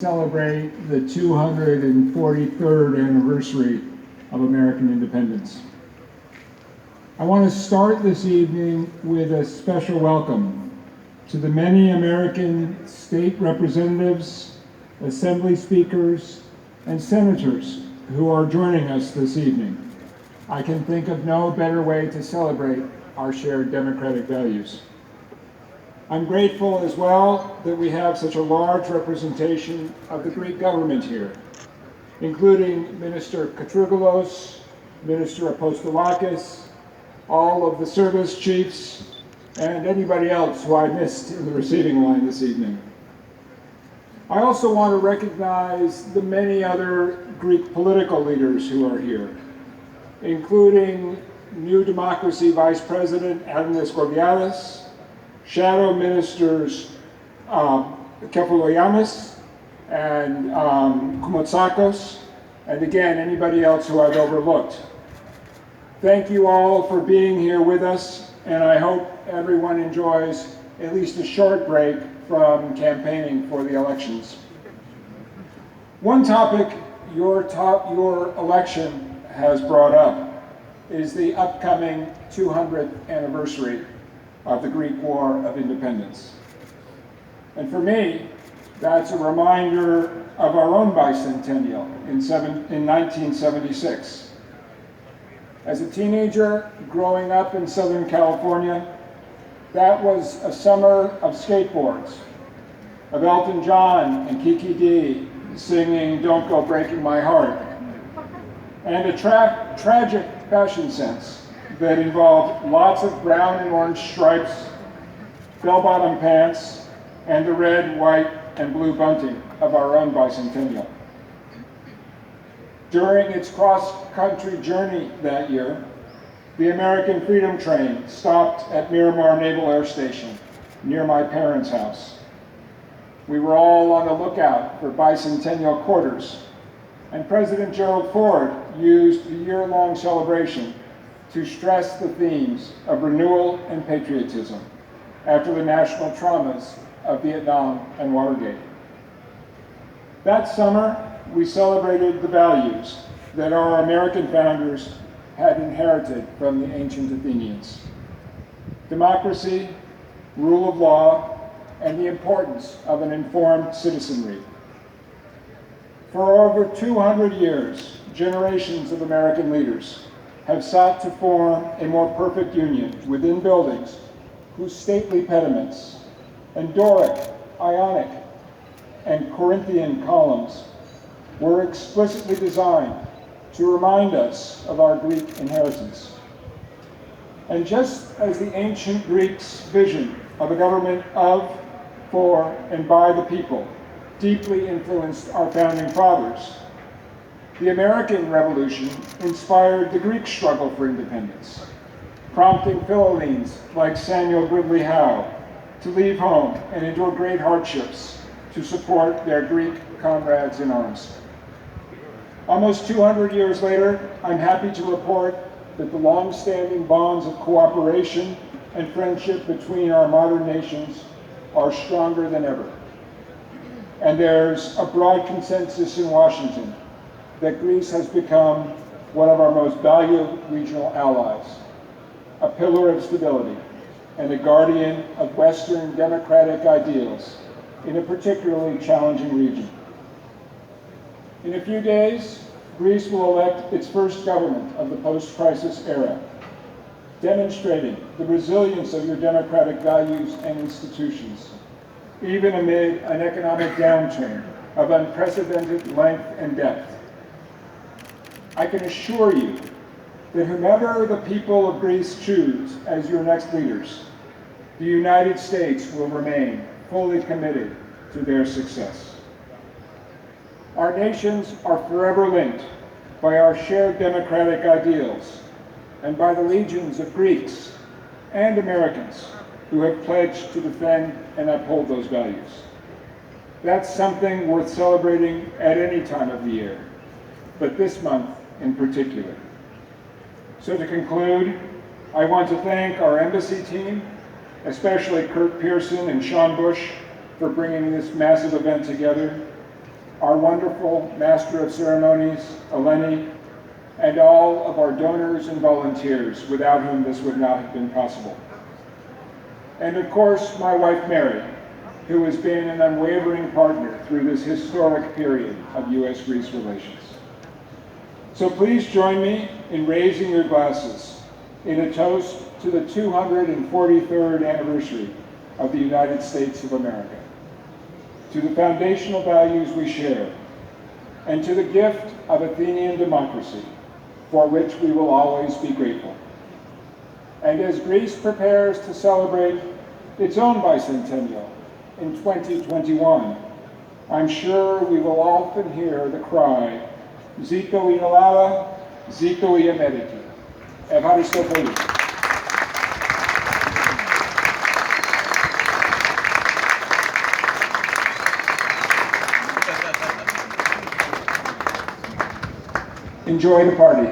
Celebrate the 243rd anniversary of American independence. I want to start this evening with a special welcome to the many American state representatives, assembly speakers, and senators who are joining us this evening. I can think of no better way to celebrate our shared democratic values. I'm grateful as well that we have such a large representation of the Greek government here, including Minister Katrougalos, Minister Apostolakis, all of the service chiefs, and anybody else who I missed in the receiving line this evening. I also want to recognize the many other Greek political leaders who are here, including New Democracy Vice President Adrianis Gorgiadis, Shadow Ministers Kefalogiannis and Koumoutsakos, and again, anybody else who I've overlooked. Thank you all for being here with us, and I hope everyone enjoys at least a short break from campaigning for the elections. One topic your election has brought up is the upcoming 200th anniversary of the Greek War of Independence. And for me, that's a reminder of our own bicentennial in 1976. As a teenager growing up in Southern California, that was a summer of skateboards, of Elton John and Kiki D singing "Don't Go Breaking My Heart," and a tragic fashion sense that involved lots of brown and orange stripes, bell-bottom pants, and the red, white, and blue bunting of our own bicentennial. During its cross-country journey that year, the American Freedom Train stopped at Miramar Naval Air Station near my parents' house. We were all on the lookout for bicentennial quarters, and President Gerald Ford used the year-long celebration to stress the themes of renewal and patriotism after the national traumas of Vietnam and Watergate. That summer, we celebrated the values that our American founders had inherited from the ancient Athenians: democracy, rule of law, and the importance of an informed citizenry. For over 200 years, generations of American leaders have sought to form a more perfect union within buildings whose stately pediments and Doric, Ionic, and Corinthian columns were explicitly designed to remind us of our Greek inheritance. And just as the ancient Greeks' vision of a government of, for, and by the people deeply influenced our founding fathers, the American Revolution inspired the Greek struggle for independence, prompting Philhellenes like Samuel Gridley Howe to leave home and endure great hardships to support their Greek comrades in arms. Almost 200 years later, I'm happy to report that the long-standing bonds of cooperation and friendship between our modern nations are stronger than ever. And there's a broad consensus in Washington that Greece has become one of our most valued regional allies, a pillar of stability, and a guardian of Western democratic ideals in a particularly challenging region. In a few days, Greece will elect its first government of the post-crisis era, demonstrating the resilience of your democratic values and institutions, even amid an economic downturn of unprecedented length and depth. I can assure you that whomever the people of Greece choose as your next leaders, the United States will remain fully committed to their success. Our nations are forever linked by our shared democratic ideals and by the legions of Greeks and Americans who have pledged to defend and uphold those values. That's something worth celebrating at any time of the year, but this month in particular. So to conclude, I want to thank our embassy team, especially Kurt Pearson and Sean Bush, for bringing this massive event together, our wonderful Master of Ceremonies, Eleni, and all of our donors and volunteers, without whom this would not have been possible. And of course, my wife Mary, who has been an unwavering partner through this historic period of U.S.-Greece relations. So please join me in raising your glasses in a toast to the 243rd anniversary of the United States of America, to the foundational values we share, and to the gift of Athenian democracy, for which we will always be grateful. And as Greece prepares to celebrate its own bicentennial in 2021, I'm sure we will often hear the cry, Ziko η Ελλάδα, Ziko η Αμερική. Ευχαριστώ πολύ. Enjoy the party.